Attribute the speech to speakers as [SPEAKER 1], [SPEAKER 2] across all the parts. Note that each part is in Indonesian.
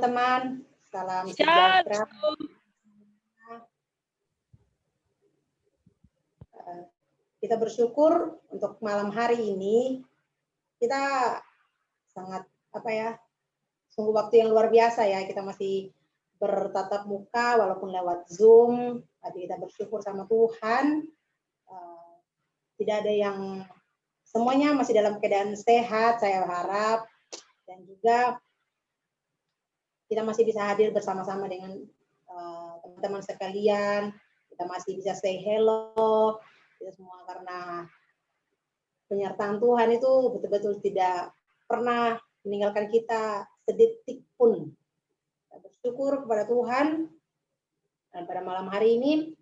[SPEAKER 1] teman-teman. Salam
[SPEAKER 2] Shalom.
[SPEAKER 1] sejahtera. Kita bersyukur untuk malam hari ini. Kita sangat sungguh waktu yang luar biasa ya. Kita masih bertatap muka walaupun lewat Zoom. Tadi kita bersyukur sama Tuhan. Tidak ada yang, semuanya masih dalam keadaan sehat, saya harap. Dan juga kita masih bisa hadir bersama-sama dengan teman-teman sekalian. Kita masih bisa say hello. Kita semua karena penyertaan Tuhan itu betul-betul tidak pernah meninggalkan kita sedetik pun. Kita bersyukur kepada Tuhan. Dan pada malam hari ini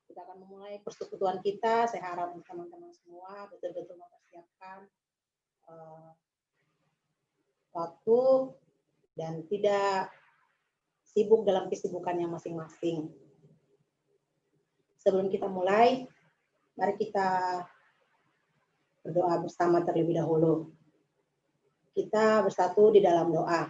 [SPEAKER 1] kita akan memulai persekutuan kita. Saya harap teman-teman semua betul-betul mempersiapkan waktu dan tidak sibuk dalam kesibukannya masing-masing. Sebelum kita mulai, mari kita berdoa bersama terlebih dahulu. Kita bersatu di dalam doa.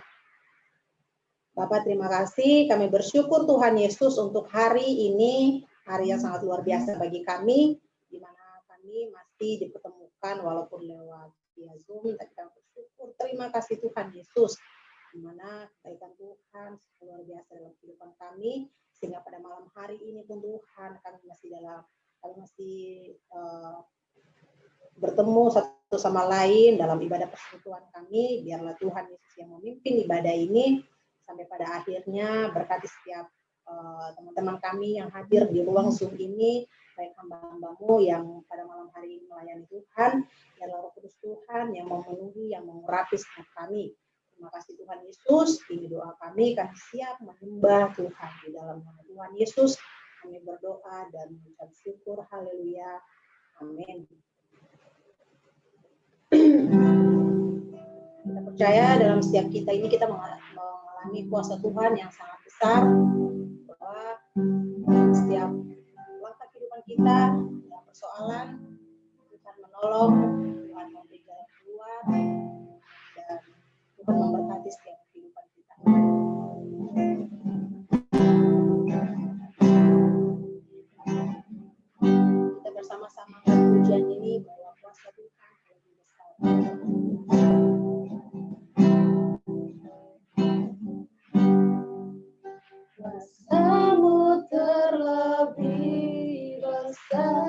[SPEAKER 1] Bapak, terima kasih. Kami bersyukur Tuhan Yesus untuk hari ini, hari yang sangat luar biasa bagi kami, di mana kami masih dipertemukan walaupun lewat via Zoom. Tapi kami bersyukur. Terima kasih Tuhan Yesus, di mana kebaikan Tuhan luar biasa dalam kehidupan kami, sehingga pada malam hari ini pun Tuhan kami masih bertemu satu sama lain dalam ibadah persekutuan kami. Biarlah Tuhan Yesus yang memimpin ibadah ini sampai pada akhirnya. Berkati setiap teman-teman kami yang hadir di ruang Zoom ini, baik hamba-hambamu yang pada malam hari ini melayani Tuhan, biarlah Roh Kudus Tuhan yang memenuhi, yang mengurapi setiap kami. Terima kasih Tuhan Yesus. Ini doa kami siap menyembah Tuhan di dalam nama Tuhan Yesus. Kami berdoa dan mengucap syukur. Haleluya. Amin. Kita percaya dalam setiap kita ini kita mengalami kuasa Tuhan yang sangat besar, bahwa setiap langkah kehidupan kita, dalam persoalan, Tuhan menolong, Tuhan memberi jalan keluar, dan Tuhan memberkati setiap kehidupan kita. Kita bersama-sama pujian ini bahwa kuasa Tuhan lebih besar. Kuasa-Mu terlebih besar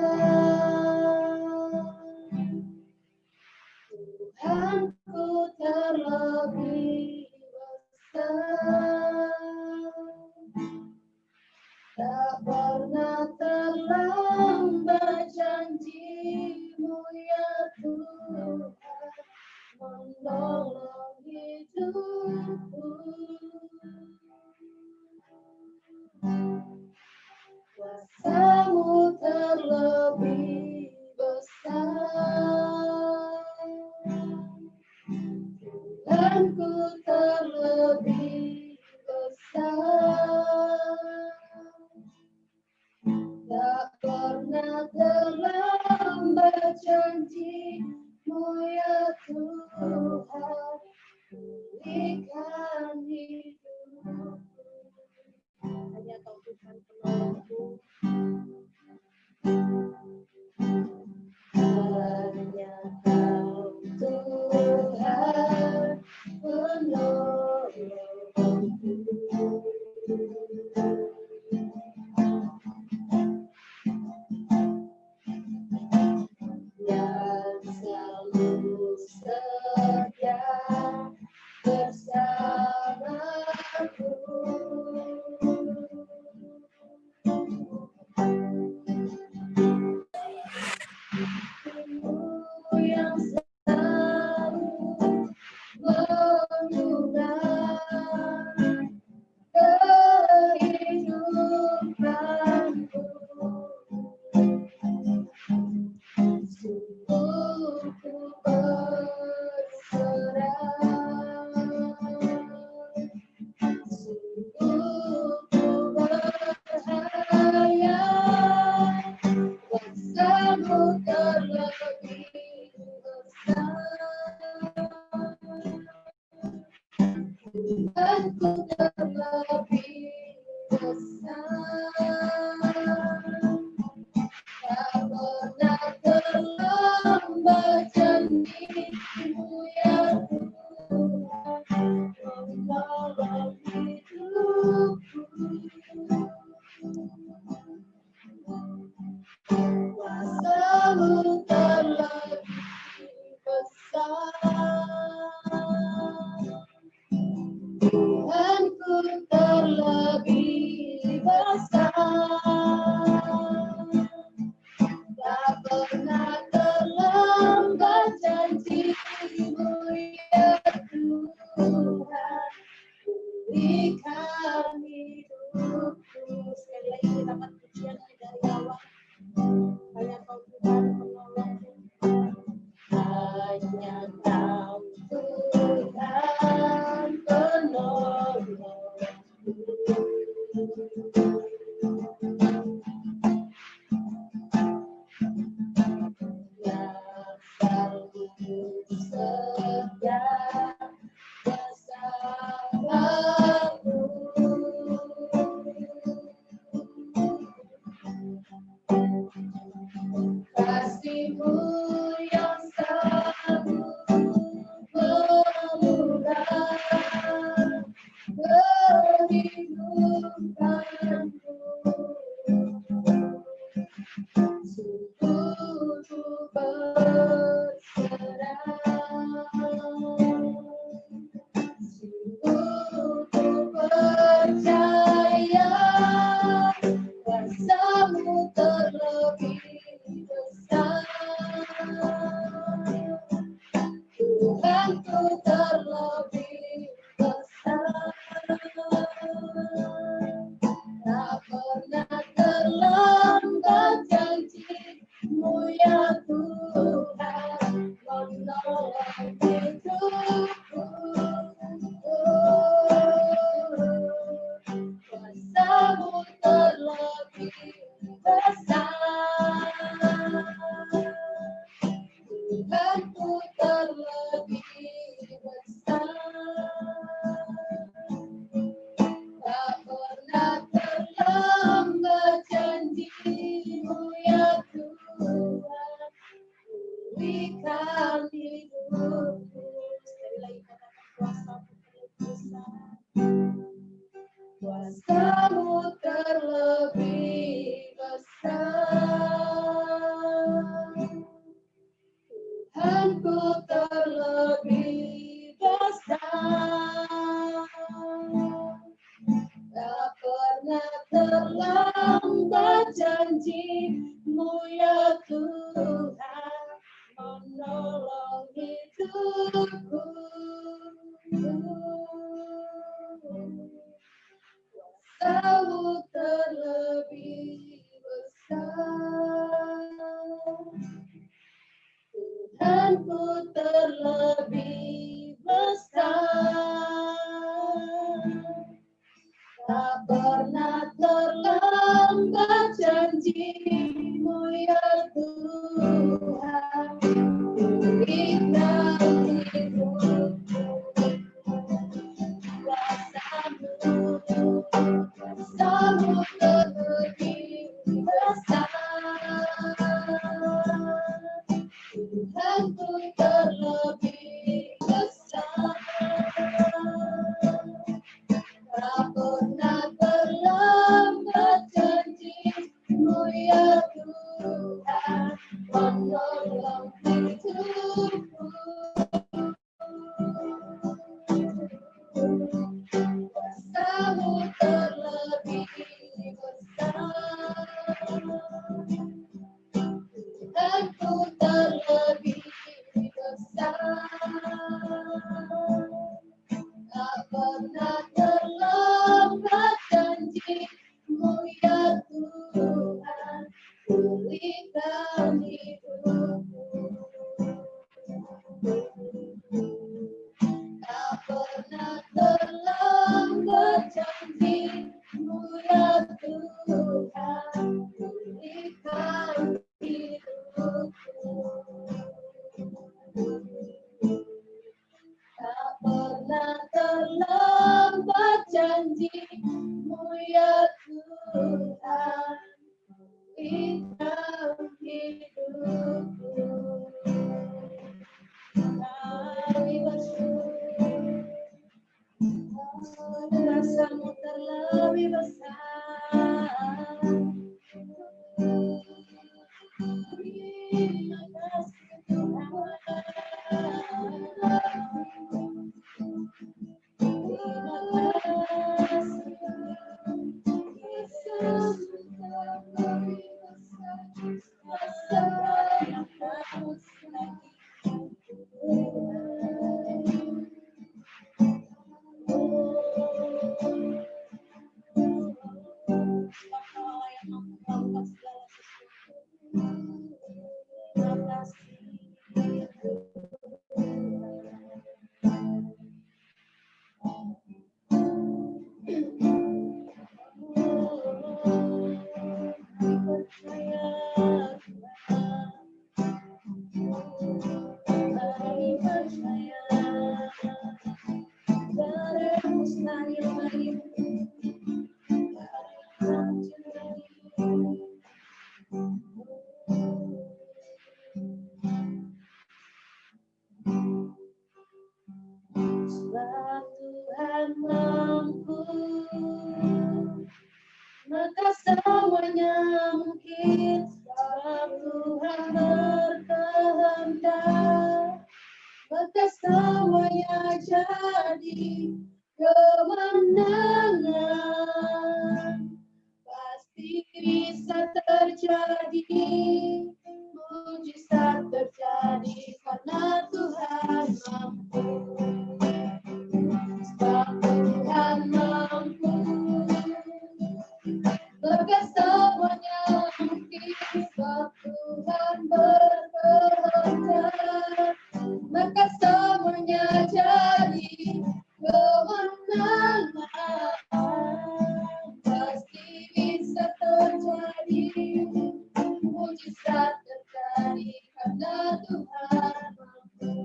[SPEAKER 2] Kasih-Mu yang selalu memurah menghidupkanku, sungguh ku berserah, sungguh ku percaya kuasa-Mu terlebih besar. Tuhanku terlebih besar, tak pernah terlambat janji-Mu ya Tuhan, menolong hidupku. Kuasa-Mu terlebih besar, Tuhanku terlebih besar, tak pernah terlambat janji-Mu ya Tuhan, pulihkan hidupku. Sekali lagi katakan kuasa-Mu terlebih besar, Tuhanku terlebih besar, tak pernah terlambat janji-Mu ya Tuhan, menolong hidupku. Kuasa-Mu terlebih besar, Tuhanku terlebih besar, tak pernah terlambat janji-Mu ya Tuhan, berikan hidupku. Kuasa-Mu terlebih besar, Tuhanku terlebih besar, tak pernah terlambat janji-Mu ya Tuhan, menolong hidupku. Kuasa-Mu terlebih besar, Tuhanku terlebih besar, tak pernah terlambat janji-Mu ya Tuhan, pulihkan hidupku. Tak pernah terlambat janji-Mu ya Tuhan, pulihkan hidupku. Tak pernah terlambat janji-Mu ya Tuhan, pulihkan hidupku. Kami bersyukur, kuasa-Mu terlebih besar. Terima kasih Tuhan. Terima kasih. Kuasa-Mu terlebih besar. Kuasa-Mu maka semuanya mungkin sebab Tuhan berkehendak. Maka semuanya jadi kemenangan. Pasti bisa terjadi, mujizat terjadi karena Tuhan mampu. Sebab Tuhan mampu. Maka semuanya mungkin sebab Tuhan berkehendak. Maka semuanya jadi kemenangan. Pasti bisa terjadi, mujizat terjadi karena Tuhan mampu.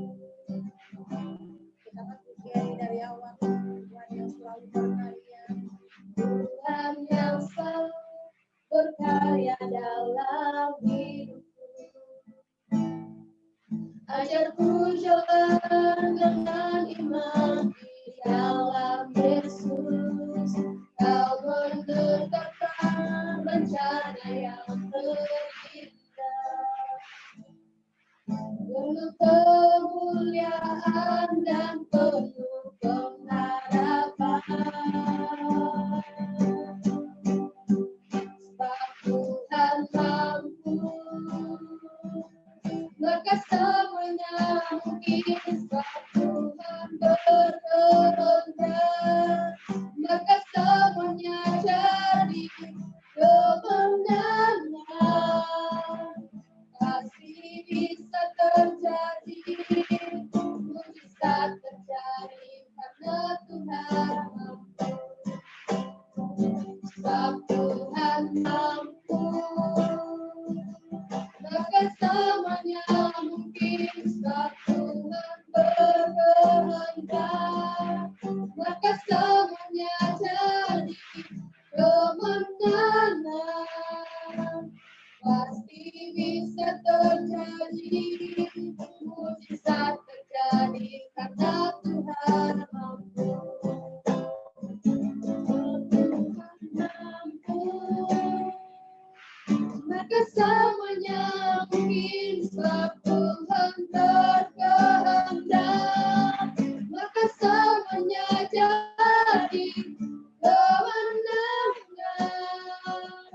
[SPEAKER 1] Kita pujian dari awal, Tuhan yang selalu berkarya.
[SPEAKER 2] Tuhan yang selalu berkarya dalam hidupku. Ajarku jalan dengan iman di dalam Yesus. Kau menetapkan rencana yang terindah. Penuh kemuliaan dan penuh pengharapan. Sebab Tuhan mampu. Maka semuanya mungkin sebab Tuhan berkehendak. Maka semuanya jadi kemenangan. Pasti bisa terjadi, mujizat terjadi karena Tuhan mampu. Sebab Tuhan mampu. Maka semuanya mungkin sebab Tuhan berkehendak. Maka semuanya jadi kemenangan. Pasti bisa terjadi, mujizat terjadi karena Tuhan mampu. Tuhan mampu. Maka semuanya mungkin sebab Tuhan berkehendak. Maka semuanya jadi kemenangan.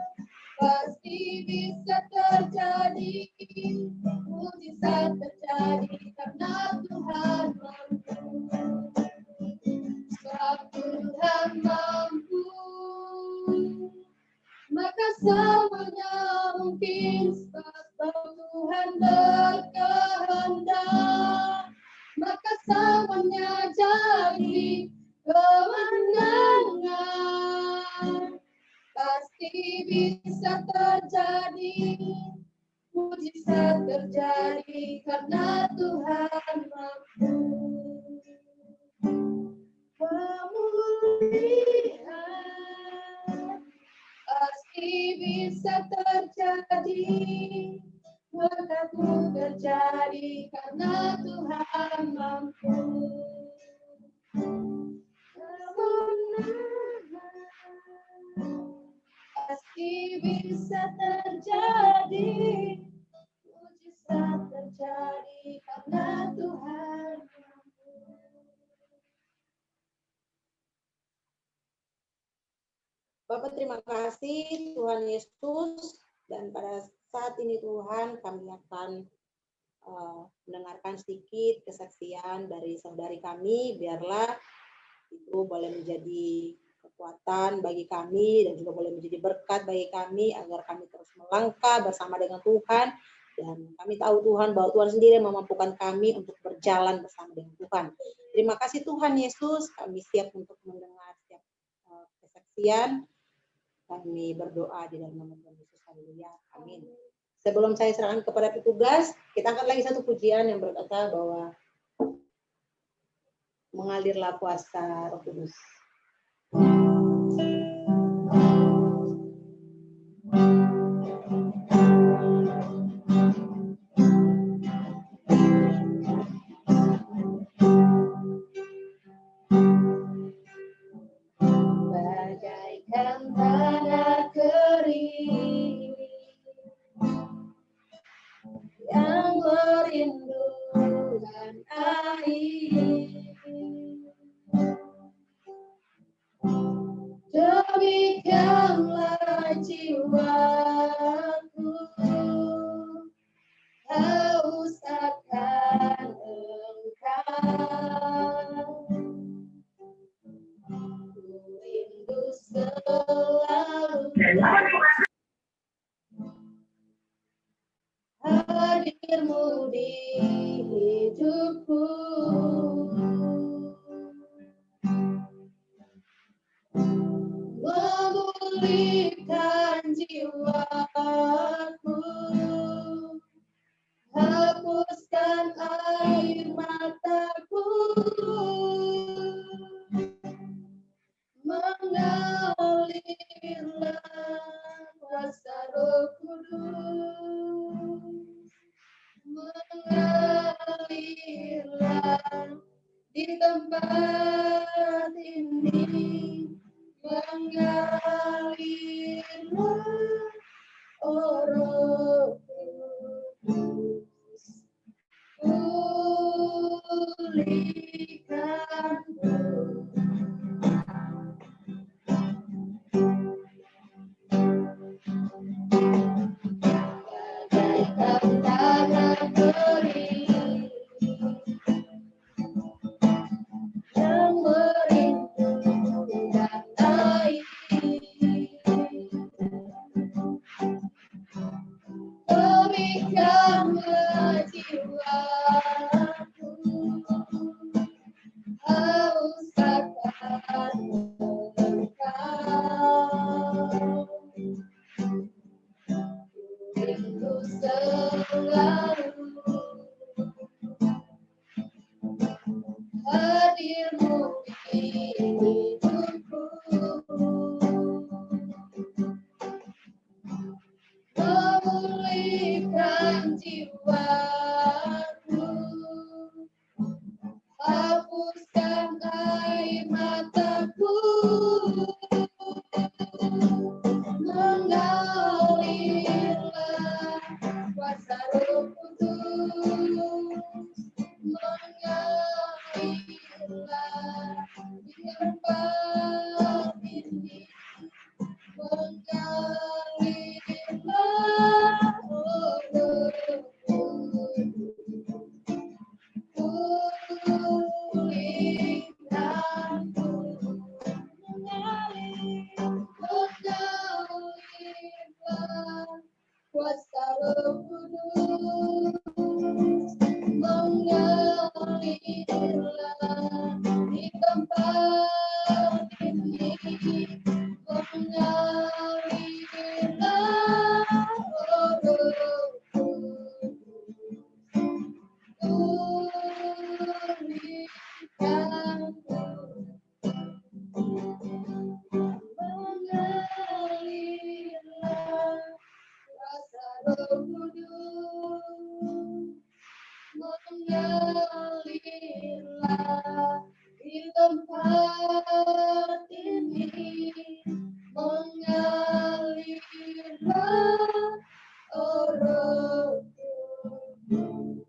[SPEAKER 2] Pasti bisa terjadi, mujizat terjadi karena Tuhan mampu. Sebab Tuhan mampu. Maka semuanya mungkin sebab Tuhan berkehendak. Maka semuanya jadi kemenangan. Pasti bisa terjadi, mujizat terjadi karena Tuhan mampu. Pemulihan pasti bisa terjadi, maka ku terjadi karena Tuhan mampu. Kemenangan pasti bisa terjadi, mujizat terjadi karena Tuhan mampu.
[SPEAKER 1] Bapak terima kasih Tuhan Yesus, dan pada saat ini Tuhan kami akan mendengarkan sedikit kesaksian dari saudari kami. Biarlah itu boleh menjadi kekuatan bagi kami dan juga boleh menjadi berkat bagi kami agar kami terus melangkah bersama dengan Tuhan. Dan kami tahu Tuhan bahwa Tuhan sendiri memampukan kami untuk berjalan bersama dengan Tuhan. Terima kasih Tuhan Yesus, kami siap untuk mendengar setiap kesaksian. Kami berdoa di dalam nama Tuhan Yesus. Haleluya. Amin. Sebelum saya serahkan kepada petugas, kita angkat lagi satu pujian yang berkata bahwa mengalirlah kuasa Roh Kudus.
[SPEAKER 2] Bagaikan tanah selalu hadirmu di hidupku, memulihkan jiwaku, hapuskan air mataku, mengalirlah kuasa Roh Kudus, mengalirlah di tempat ini, mengalirlah, oh Roh Kudus, pulihkanku. Bagaikan tangan kering yang merindukan air, pemikirlah jiwaku, haus akan Engkau. Rindu selalu hadirmu di hidupku, memulihkan jiwaku, hapuskan air mataku, mengalirlah kuasa Roh Kudus, mengalirlah di tempat ini, mengalirlah, oh Roh Kudus, pulihkanku, mengalirlah kuasa Roh Kudus, mengalirlah di tempat ini, mengalirlah, oh Roh Kudus, pulihkanku, mengalirlah kuasa Roh Kudus, mengalirlah di tempat ini, mengalirlah, oh Roh Kudus,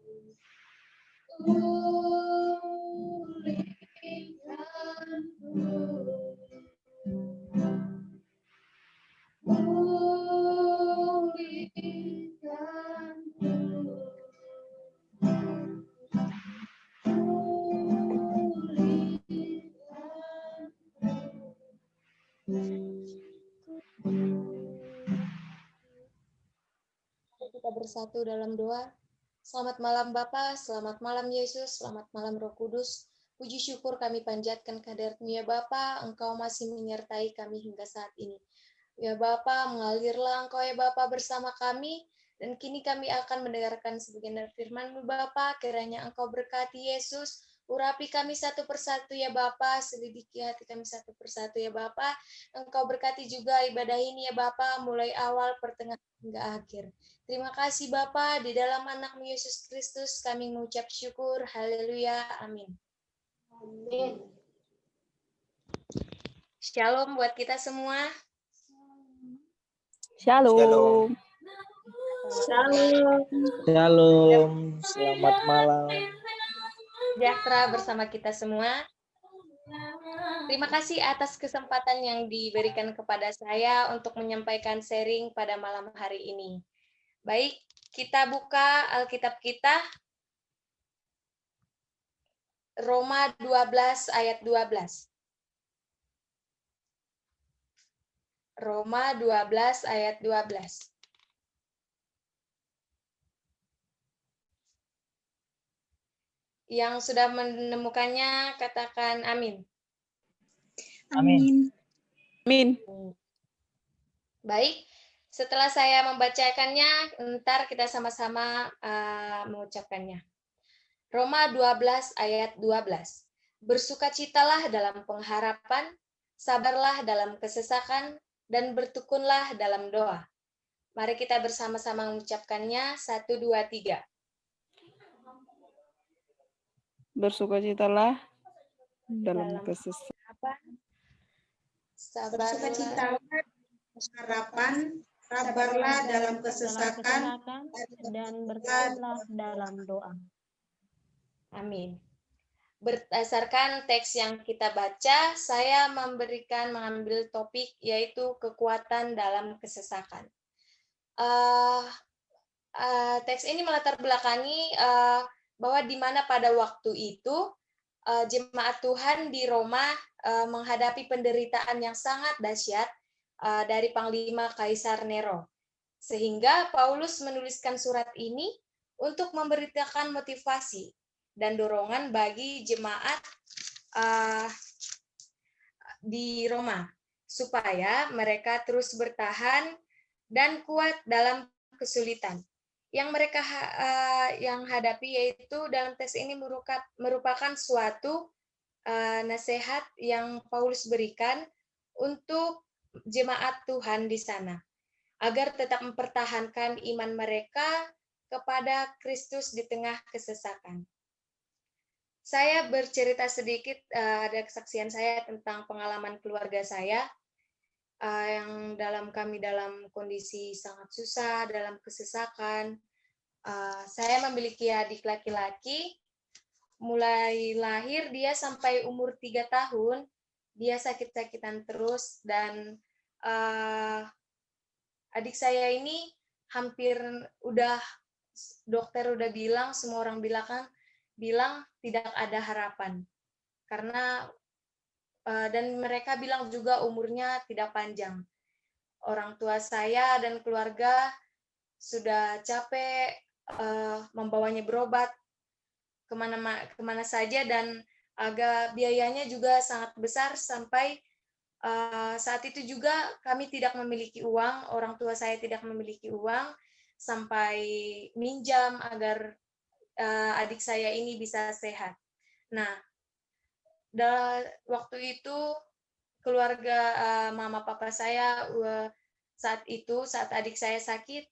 [SPEAKER 3] Kita bersatu dalam doa. Selamat malam Bapa, selamat malam Yesus, selamat malam Roh Kudus. Puji syukur kami panjatkan kehadirat-Mu ya Bapa, Engkau masih menyertai kami hingga saat ini. Ya Bapa, mengalirlah Engkau ya Bapa bersama kami, dan kini kami akan mendengarkan sebagian dari firman-Mu Bapa, kiranya Engkau berkati Yesus, urapi kami satu persatu ya Bapa, selidiki hati kami satu persatu ya Bapa, Engkau berkati juga ibadah ini ya Bapa, mulai awal, pertengahan, hingga akhir. Terima kasih Bapa, di dalam anak-Mu Yesus Kristus kami mengucap syukur, haleluya, amin.
[SPEAKER 2] Amin.
[SPEAKER 3] Shalom buat kita semua.
[SPEAKER 4] Shalom.
[SPEAKER 3] Shalom.
[SPEAKER 4] Shalom. Selamat malam.
[SPEAKER 3] Sejahtera bersama kita semua. Terima kasih atas kesempatan yang diberikan kepada saya untuk menyampaikan sharing pada malam hari ini. Baik, kita buka Alkitab kita. Roma 12 ayat 12. Roma 12 ayat 12. Yang sudah menemukannya katakan amin.
[SPEAKER 4] Amin.
[SPEAKER 5] Amin.
[SPEAKER 3] Baik, setelah saya membacakannya, ntar kita sama-sama mengucapkannya. Roma 12 ayat 12. Bersukacitalah dalam pengharapan, sabarlah dalam kesesakan, dan bertekunlah dalam doa. Mari kita bersama-sama mengucapkannya. 1, 2, 3.
[SPEAKER 5] Bersukacitalah dalam kesesakan.
[SPEAKER 3] Sabarlah.
[SPEAKER 1] Bersukacitalah harapan, sabarlah dalam kesesakan,
[SPEAKER 2] dan bertekunlah dalam doa.
[SPEAKER 3] Amin. Berdasarkan teks yang kita baca, saya mengambil topik yaitu kekuatan dalam kesesakan. Teks ini melatar belakangi bahwa di mana pada waktu itu jemaat Tuhan di Roma menghadapi penderitaan yang sangat dahsyat dari Panglima Kaisar Nero. Sehingga Paulus menuliskan surat ini untuk memberitakan motivasi dan dorongan bagi jemaat di Roma supaya mereka terus bertahan dan kuat dalam kesulitan yang mereka yang hadapi, yaitu dalam teks ini merupakan suatu nasihat yang Paulus berikan untuk jemaat Tuhan di sana agar tetap mempertahankan iman mereka kepada Kristus di tengah kesesakan. Saya bercerita sedikit, ada kesaksian saya tentang pengalaman keluarga saya yang kami dalam kondisi sangat susah, dalam kesesakan. Saya memiliki adik laki-laki, mulai lahir dia sampai umur 3 tahun, dia sakit-sakitan terus, dan adik saya ini hampir dokter udah bilang, semua orang bilang tidak ada harapan. Karena dan mereka bilang juga umurnya tidak panjang. Orang tua saya dan keluarga sudah capek membawanya berobat kemana saja, dan agak biayanya juga sangat besar sampai saat itu juga kami tidak memiliki uang, orang tua saya tidak memiliki uang, sampai minjam agar adik saya ini bisa sehat. Nah, waktu itu keluarga mama papa saya saat adik saya sakit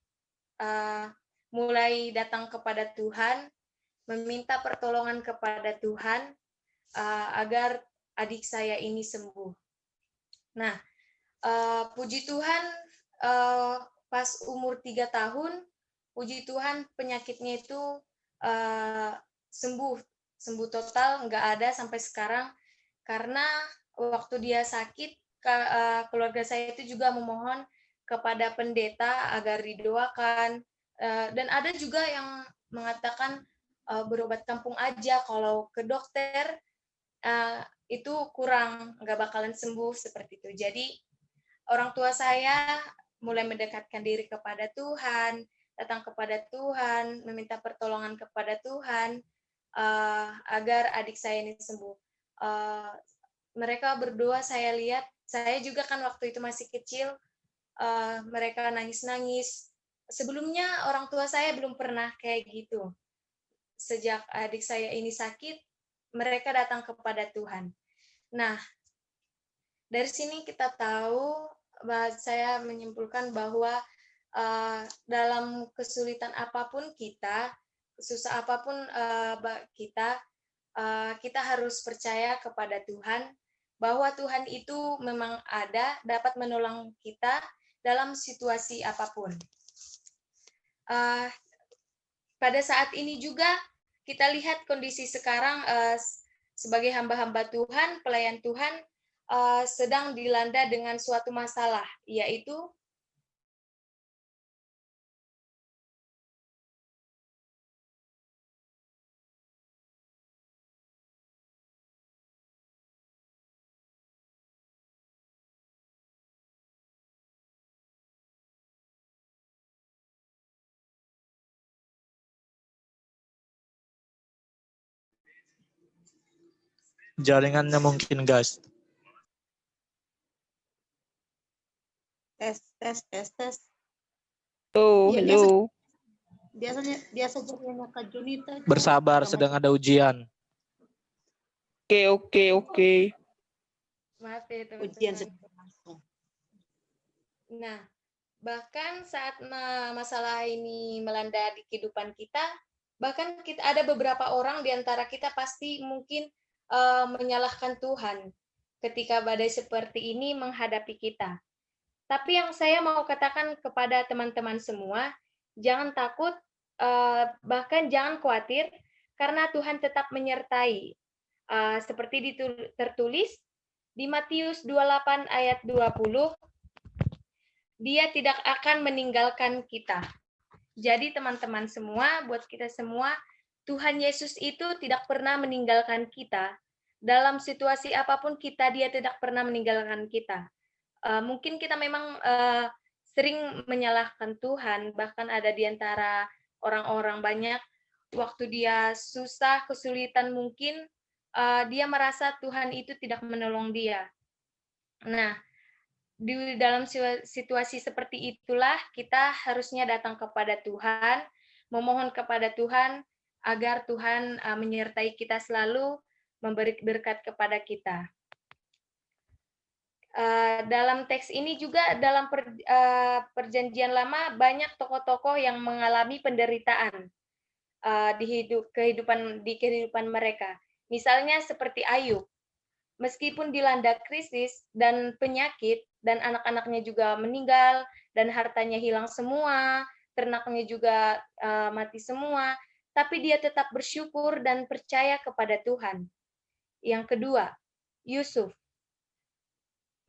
[SPEAKER 3] mulai datang kepada Tuhan, meminta pertolongan kepada Tuhan agar adik saya ini sembuh. Nah, puji Tuhan, pas umur 3 tahun, puji Tuhan penyakitnya itu sembuh total, nggak ada sampai sekarang. Karena waktu dia sakit, keluarga saya itu juga memohon kepada pendeta agar didoakan, dan ada juga yang mengatakan berobat kampung aja, kalau ke dokter itu kurang, nggak bakalan sembuh seperti itu. Jadi orang tua saya mulai mendekatkan diri kepada Tuhan, datang kepada Tuhan, meminta pertolongan kepada Tuhan agar adik saya ini sembuh. Mereka berdoa, saya lihat, saya juga kan waktu itu masih kecil, mereka nangis-nangis. Sebelumnya orang tua saya belum pernah kayak gitu. Sejak adik saya ini sakit, mereka datang kepada Tuhan. Nah, dari sini kita tahu, saya menyimpulkan bahwa dalam kesulitan apapun kita, susah apapun kita harus percaya kepada Tuhan, bahwa Tuhan itu memang ada, dapat menolong kita dalam situasi apapun. Pada saat ini juga kita lihat kondisi sekarang sebagai hamba-hamba Tuhan, pelayan Tuhan, sedang dilanda dengan suatu masalah, yaitu
[SPEAKER 4] Jaringannya mungkin, guys.
[SPEAKER 1] Tes, tes, tes, tes.
[SPEAKER 5] Halo,
[SPEAKER 1] Iya,
[SPEAKER 5] halo.
[SPEAKER 1] biasa jadinya Kak Junita.
[SPEAKER 4] Bersabar, sedang ada ujian.
[SPEAKER 5] Oke.
[SPEAKER 3] Maaf ya
[SPEAKER 1] Ujian
[SPEAKER 3] teman-teman.
[SPEAKER 1] langsung.
[SPEAKER 3] Nah, bahkan saat masalah ini melanda di kehidupan kita, bahkan kita ada beberapa orang di antara kita pasti mungkin menyalahkan Tuhan ketika badai seperti ini menghadapi kita. Tapi yang saya mau katakan kepada teman-teman semua, jangan takut, bahkan jangan khawatir, karena Tuhan tetap menyertai. Seperti tertulis di Matius 28 ayat 20, Dia tidak akan meninggalkan kita. Jadi teman-teman semua, buat kita semua, Tuhan Yesus itu tidak pernah meninggalkan kita. Dalam situasi apapun Dia tidak pernah meninggalkan kita. Mungkin kita memang sering menyalahkan Tuhan, bahkan ada di antara orang-orang banyak, waktu dia susah, kesulitan mungkin, dia merasa Tuhan itu tidak menolong dia. Nah, di dalam situasi seperti itulah kita harusnya datang kepada Tuhan, memohon kepada Tuhan agar Tuhan menyertai kita selalu, memberi berkat kepada kita. Dalam teks ini juga dalam perjanjian lama banyak tokoh-tokoh yang mengalami penderitaan di kehidupan mereka. Misalnya seperti Ayub. Meskipun dilanda krisis dan penyakit, dan anak-anaknya juga meninggal, dan hartanya hilang semua, ternaknya juga mati semua, tapi dia tetap bersyukur dan percaya kepada Tuhan. Yang kedua, Yusuf.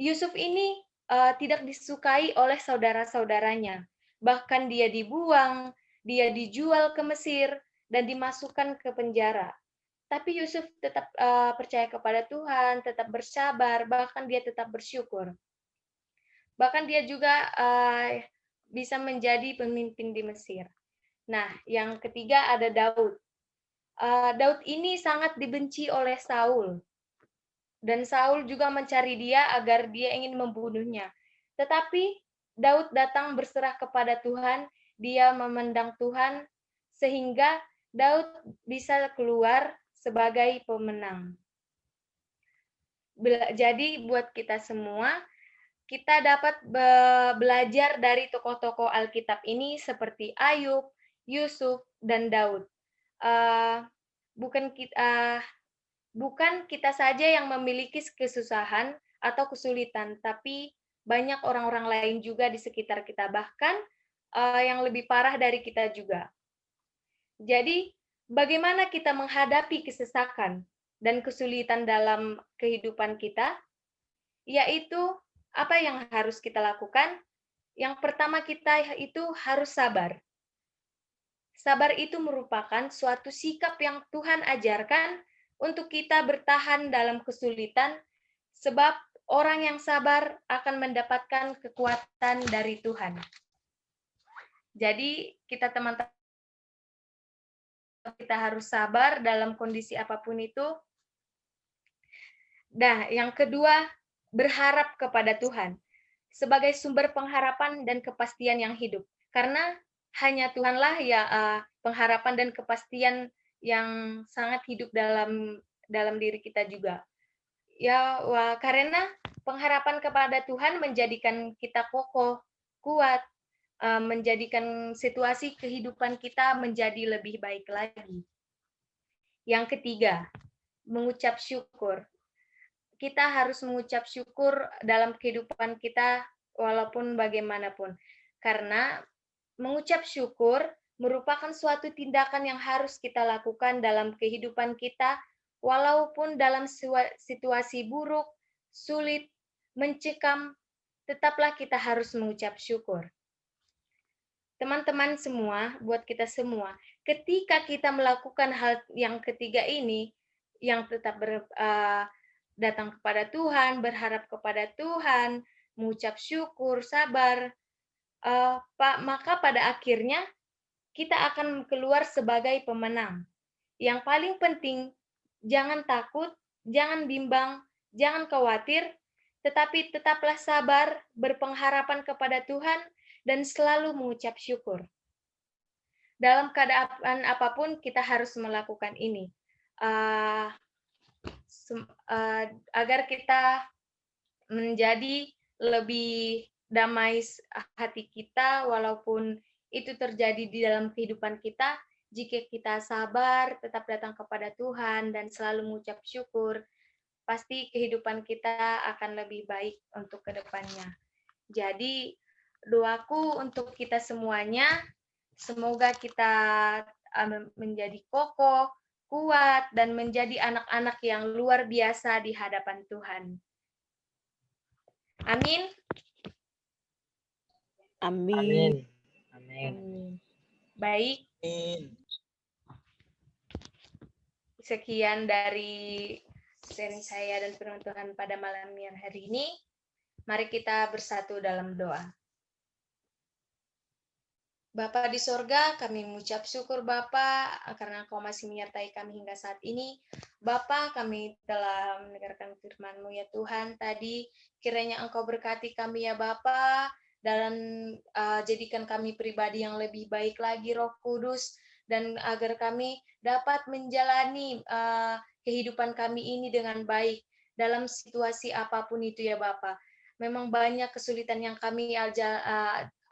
[SPEAKER 3] Yusuf ini tidak disukai oleh saudara-saudaranya. Bahkan dia dibuang, dia dijual ke Mesir, dan dimasukkan ke penjara. Tapi Yusuf tetap percaya kepada Tuhan, tetap bersabar, bahkan dia tetap bersyukur. Bahkan dia juga bisa menjadi pemimpin di Mesir. Nah, yang ketiga ada Daud. Daud ini sangat dibenci oleh Saul. Dan Saul juga mencari dia agar dia ingin membunuhnya. Tetapi Daud datang berserah kepada Tuhan, dia memandang Tuhan, sehingga Daud bisa keluar sebagai pemenang. Jadi buat kita semua, kita dapat belajar dari tokoh-tokoh Alkitab ini seperti Ayub, Yusuf, dan Daud. Bukan kita saja yang memiliki kesusahan atau kesulitan, tapi banyak orang-orang lain juga di sekitar kita, bahkan yang lebih parah dari kita juga. Jadi, bagaimana kita menghadapi kesesakan dan kesulitan dalam kehidupan kita? Yaitu, apa yang harus kita lakukan? Yang pertama, kita itu harus sabar. Sabar itu merupakan suatu sikap yang Tuhan ajarkan untuk kita bertahan dalam kesulitan, sebab orang yang sabar akan mendapatkan kekuatan dari Tuhan. Jadi, teman-teman, kita harus sabar dalam kondisi apapun itu. Nah, yang kedua, berharap kepada Tuhan sebagai sumber pengharapan dan kepastian yang hidup. Karena hanya Tuhanlah ya pengharapan dan kepastian yang sangat hidup dalam diri kita juga. Ya, karena pengharapan kepada Tuhan menjadikan kita kokoh, kuat, menjadikan situasi kehidupan kita menjadi lebih baik lagi. Yang ketiga, mengucap syukur. Kita harus mengucap syukur dalam kehidupan kita walaupun bagaimanapun. Karena mengucap syukur merupakan suatu tindakan yang harus kita lakukan dalam kehidupan kita, walaupun dalam situasi buruk, sulit, mencekam, tetaplah kita harus mengucap syukur. Teman-teman semua, buat kita semua, ketika kita melakukan hal yang ketiga ini, yang tetap datang kepada Tuhan, berharap kepada Tuhan, mengucap syukur, sabar, maka pada akhirnya kita akan keluar sebagai pemenang. Yang paling penting, jangan takut, Jangan bimbang, jangan khawatir, tetapi tetaplah sabar, berpengharapan kepada Tuhan, dan selalu mengucap syukur. Dalam keadaan apapun kita harus melakukan ini. Agar kita menjadi lebih damai hati kita, walaupun itu terjadi di dalam kehidupan kita, jika kita sabar, tetap datang kepada Tuhan, dan selalu mengucap syukur, pasti kehidupan kita akan lebih baik untuk kedepannya. Jadi, doaku untuk kita semuanya, semoga kita menjadi kokoh, kuat, dan menjadi anak-anak yang luar biasa di hadapan Tuhan. Amin.
[SPEAKER 5] Amin.
[SPEAKER 2] Amin.
[SPEAKER 3] Baik,
[SPEAKER 4] Amin.
[SPEAKER 3] sekian dari sharing saya dan firman Tuhan pada malam yang hari ini. Mari kita bersatu dalam doa. Bapa di sorga, kami mengucap syukur Bapa karena Engkau masih menyertai kami hingga saat ini. Bapa, kami telah mendengarkan firman-Mu ya Tuhan tadi. Kiranya Engkau berkati kami ya Bapa, dan jadikan kami pribadi yang lebih baik lagi Roh Kudus, dan agar kami dapat menjalani kehidupan kami ini dengan baik dalam situasi apapun itu ya Bapa. Memang banyak kesulitan yang kami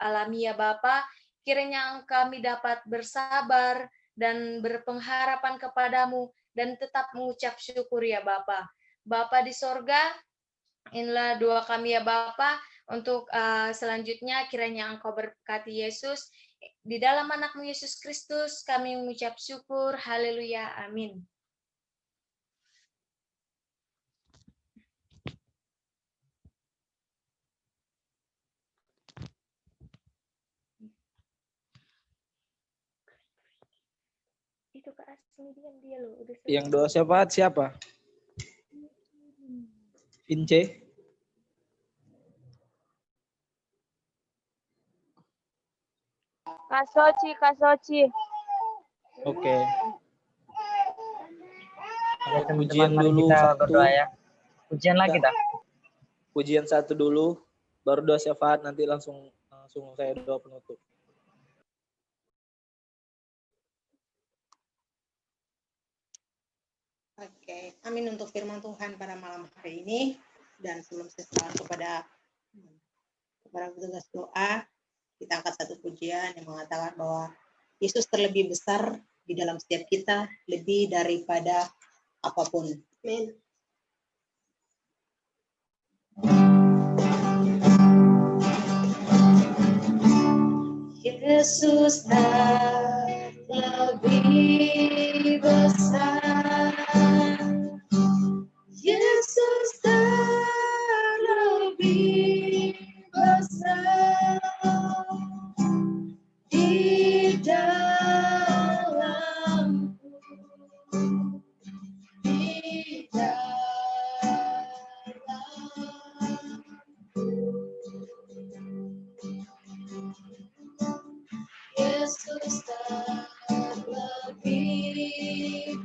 [SPEAKER 3] alami ya Bapa. Kiranya kami dapat bersabar dan berpengharapan kepadamu dan tetap mengucap syukur ya Bapa. Bapa di sorga, inilah doa kami ya Bapa. Untuk selanjutnya kiranya Engkau berkati Yesus. Di dalam anak-Mu Yesus Kristus kami mengucap syukur. Haleluya. Amin. Itu Kak Asmi dia loh. Udah selesai.
[SPEAKER 4] Yang doa syafaat siapa? Vince?
[SPEAKER 2] Kak Soci.
[SPEAKER 4] Oke.
[SPEAKER 6] Oke, teman-teman,
[SPEAKER 4] Pujian
[SPEAKER 6] mari
[SPEAKER 4] dulu
[SPEAKER 6] kita
[SPEAKER 4] satu.
[SPEAKER 6] berdoa ya. Pujian lagi dah.
[SPEAKER 4] Pujian satu dulu, baru doa syafaat, nanti langsung saya doa penutup.
[SPEAKER 1] Oke, amin untuk firman Tuhan pada malam hari ini. Dan sebelum saya serahkan kepada petugas doa, kita angkat satu pujian yang mengatakan bahwa Yesus terlebih besar di dalam setiap kita, lebih daripada apapun. Amin. Yesus lebih besar. Yesus lebih besar di dalamku, di dalamku. Yesus lebih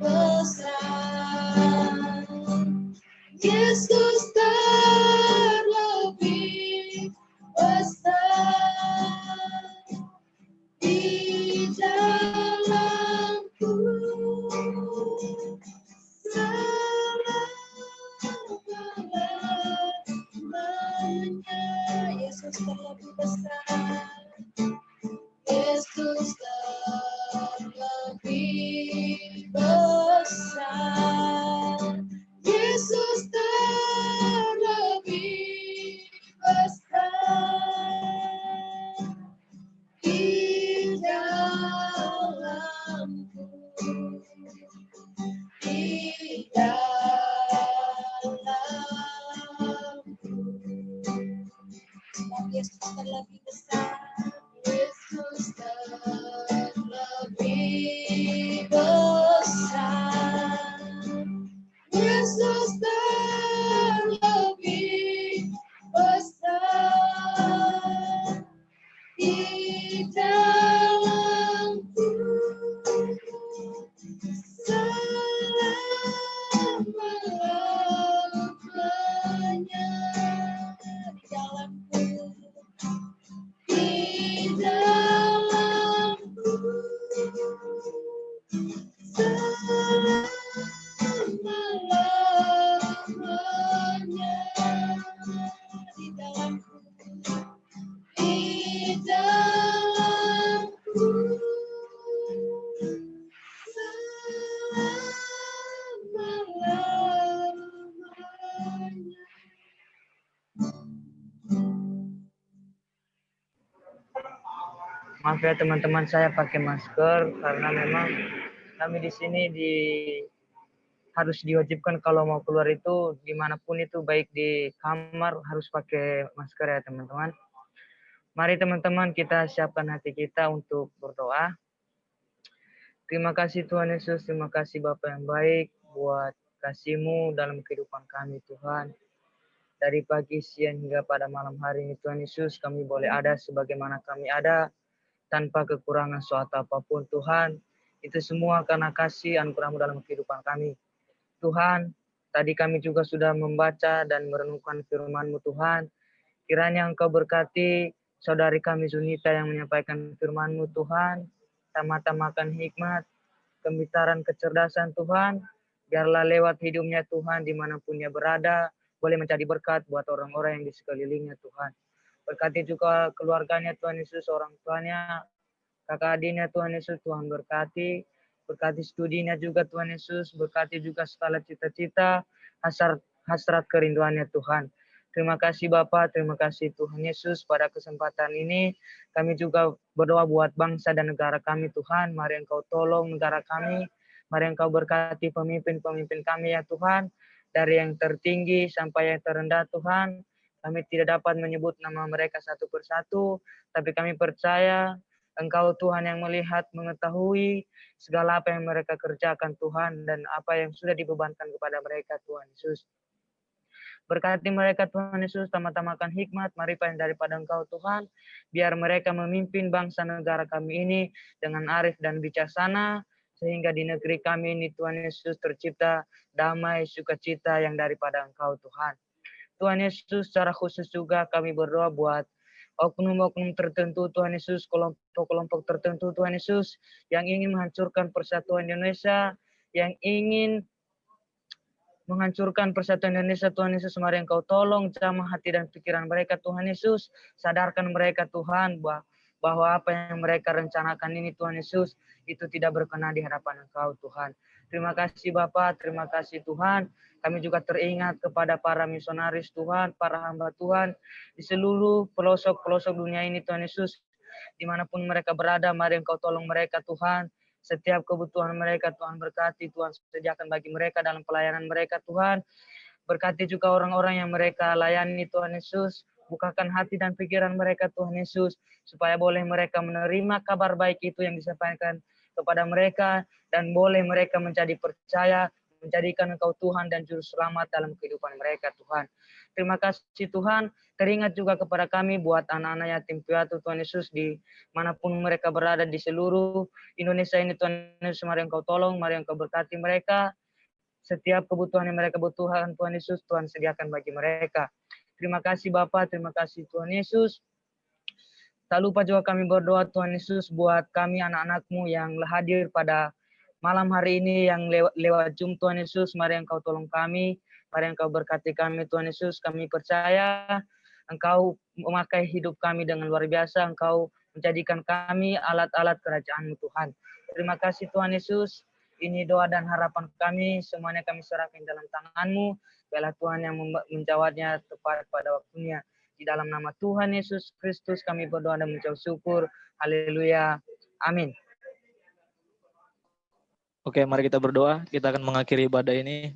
[SPEAKER 1] besar. Yesus lebih besar di dalamku. Selama-lamanya Yesus lebih besar. Yesus lebih besar. Yesus lebih besar di dalamku, di dalamku. Yesus lebih besar. Yesus lebih besar. Yesus lebih besar di dalamku. Selama-lamanya
[SPEAKER 3] dalamku selama-lamanya.
[SPEAKER 6] Maaf ya teman-teman, saya pakai masker karena memang kami di sini harus diwajibkan kalau mau keluar itu dimanapun itu, baik di kamar harus pakai masker ya teman-teman. Mari teman-teman kita siapkan hati kita untuk berdoa. Terima kasih Tuhan Yesus, terima kasih Bapa yang baik buat kasih-Mu dalam kehidupan kami Tuhan. Dari pagi, siang hingga pada malam hari ini Tuhan Yesus, kami boleh ada sebagaimana kami ada, tanpa kekurangan suatu apapun Tuhan. Itu semua karena kasih anugerah-Mu dalam kehidupan kami. Tuhan, tadi kami juga sudah membaca dan merenungkan firman-Mu Tuhan. Kiranya Engkau berkati saudari kami Zunita yang menyampaikan firman-Mu Tuhan. Tambah-tambahkan hikmat, kemitaran, kecerdasan Tuhan. Biarlah lewat hidupnya Tuhan dimanapun dia berada, boleh menjadi berkat buat orang-orang yang di sekelilingnya Tuhan. Berkati juga keluarganya Tuhan Yesus, orang tuanya, kakak adiknya Tuhan Yesus, Tuhan berkati. Berkati studinya juga Tuhan Yesus, berkati juga segala cita-cita, hasrat kerinduannya Tuhan. Terima kasih Bapa, terima kasih Tuhan Yesus pada kesempatan ini. Kami juga berdoa buat bangsa dan negara kami Tuhan. Mari Engkau tolong negara kami. Mari Engkau berkati pemimpin-pemimpin kami ya Tuhan. Dari yang tertinggi sampai yang terendah Tuhan. Kami tidak dapat menyebut nama mereka satu persatu. Tapi kami percaya Engkau Tuhan yang melihat, mengetahui segala apa yang mereka kerjakan Tuhan. Dan apa yang sudah dibebankan kepada mereka Tuhan Yesus. Berkati mereka Tuhan Yesus, tambah-tambahkan hikmat, marifat daripada Engkau Tuhan, biar mereka memimpin bangsa negara kami ini dengan arif dan bijaksana, sehingga di negeri kami ini Tuhan Yesus tercipta damai, sukacita yang daripada Engkau Tuhan. Tuhan Yesus secara khusus juga kami berdoa buat oknum-oknum tertentu Tuhan Yesus, kelompok-kelompok tertentu Tuhan Yesus, yang ingin menghancurkan persatuan Indonesia, yang ingin menghancurkan persatuan Indonesia Tuhan Yesus. Mari Engkau tolong jamah hati dan pikiran mereka Tuhan Yesus. Sadarkan mereka Tuhan bahwa apa yang mereka rencanakan ini Tuhan Yesus itu tidak berkenan di hadapan Engkau Tuhan. Terima kasih Bapa, terima kasih Tuhan. Kami juga teringat kepada para misionaris Tuhan, para hamba Tuhan di seluruh pelosok-pelosok dunia ini Tuhan Yesus. Dimanapun mereka berada, mari Engkau tolong mereka Tuhan. Setiap kebutuhan mereka Tuhan berkati, Tuhan sediakan bagi mereka dalam pelayanan mereka Tuhan. Berkati juga orang-orang yang mereka layani Tuhan Yesus. Bukakan hati dan pikiran mereka Tuhan Yesus, supaya boleh mereka menerima kabar baik itu yang disampaikan kepada mereka, dan boleh mereka menjadi percaya, menjadikan Engkau Tuhan dan Juru Selamat dalam kehidupan mereka Tuhan. Terima kasih Tuhan. Teringat juga kepada kami buat anak-anak yatim piatu Tuhan Yesus di manapun mereka berada di seluruh Indonesia ini Tuhan Yesus. Mari Engkau tolong, mari Engkau berkati mereka. Setiap kebutuhan yang mereka butuhkan Tuhan Yesus, Tuhan sediakan bagi mereka. Terima kasih Bapa, terima kasih Tuhan Yesus. Tak lupa juga kami berdoa Tuhan Yesus buat kami anak-anak-Mu yang hadir pada malam hari ini yang lewat Zoom Tuhan Yesus. Mari Engkau tolong kami, mari Engkau berkati kami Tuhan Yesus. Kami percaya Engkau memakai hidup kami dengan luar biasa. Engkau menjadikan kami alat-alat kerajaan-Mu Tuhan. Terima kasih Tuhan Yesus. Ini doa dan harapan kami. Semuanya kami serahkan dalam tangan-Mu. Biarlah Tuhan yang menjawabnya tepat pada waktunya. Di dalam nama Tuhan Yesus Kristus kami berdoa dan mengucap syukur. Haleluya. Amin.
[SPEAKER 4] Oke, mari kita berdoa. Kita akan mengakhiri ibadah ini.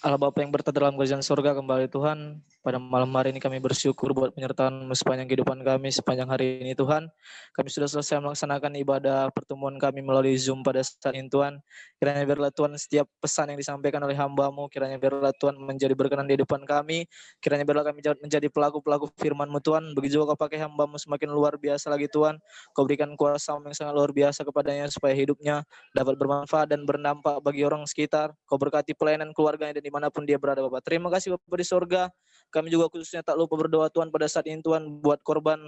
[SPEAKER 4] Allah Bapa yang bertata dalam kerajaan surga, kembali Tuhan, pada malam hari ini kami bersyukur buat penyertaan sepanjang kehidupan kami, sepanjang hari ini Tuhan. Kami sudah selesai melaksanakan ibadah pertemuan kami melalui Zoom pada saat ini Tuhan. Kiranya biarlah Tuhan setiap pesan yang disampaikan oleh hamba-Mu, kiranya biarlah Tuhan menjadi berkenan di depan kami. Kiranya biarlah kami menjadi pelaku-pelaku firman-Mu Tuhan. Begitu juga Kau pakai hamba-Mu semakin luar biasa lagi Tuhan. Kau berikan kuasa yang sangat luar biasa kepadanya supaya hidupnya dapat bermanfaat dan berdampak bagi orang sekitar. Kau berkati pelayanan keluarganya dan dimanapun dia berada Bapak. Terima kasih Bapak di sorga. Kami juga khususnya tak lupa berdoa Tuhan pada saat ini Tuhan buat korban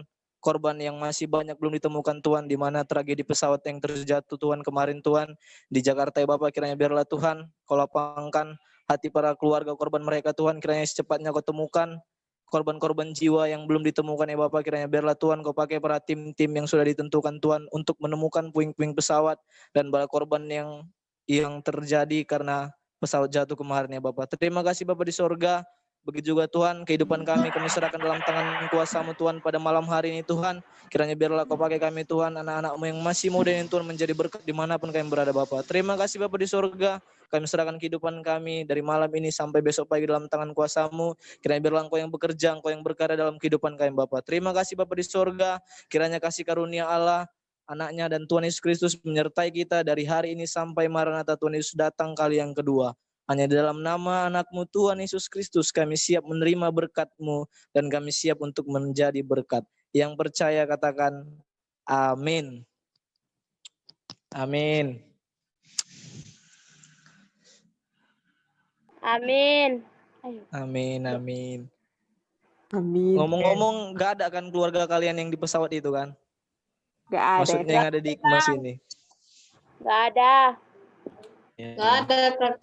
[SPEAKER 4] yang masih banyak belum ditemukan Tuhan, di mana tragedi pesawat yang terjatuh Tuhan kemarin Tuhan di Jakarta ya Bapak. Kiranya biarlah Tuhan Kau lapangkan hati para keluarga korban mereka Tuhan, kiranya secepatnya Kau temukan korban-korban jiwa yang belum ditemukan ya Bapak, kiranya biarlah Tuhan Kau pakai para tim-tim yang sudah ditentukan Tuhan untuk menemukan puing-puing pesawat dan para korban yang terjadi karena pesawat jatuh kemarin ya Bapak. Terima kasih Bapak di sorga. Begitu juga Tuhan, kehidupan kami serahkan dalam tangan kuasa-Mu Tuhan pada malam hari ini Tuhan. Kiranya biarlah Kau pakai kami Tuhan, anak-anak-Mu yang masih muda ini Tuhan menjadi berkat dimanapun kami berada Bapak. Terima kasih Bapak di sorga. Kami serahkan kehidupan kami dari malam ini sampai besok pagi dalam tangan kuasa-Mu. Kiranya biarlah Engkau yang bekerja, Engkau yang berkarya dalam kehidupan kami Bapak. Terima kasih Bapak di sorga. Kiranya kasih karunia Allah, anaknya dan Tuhan Yesus Kristus menyertai kita dari hari ini sampai Maranatha Tuhan Yesus datang kali yang kedua. Hanya di dalam nama anak-Mu Tuhan Yesus Kristus kami siap menerima berkat-Mu dan kami siap untuk menjadi berkat. Yang percaya katakan amin. Amin.
[SPEAKER 2] Amin.
[SPEAKER 4] Amin, amin.
[SPEAKER 7] Amin.
[SPEAKER 4] Ngomong-ngomong, gak ada kan keluarga kalian yang di pesawat itu kan?
[SPEAKER 7] Gak ada.
[SPEAKER 4] Maksudnya yang ada di Ikmas ini.
[SPEAKER 2] Gak ada.
[SPEAKER 4] Ya.
[SPEAKER 3] Nggak ada, Kak.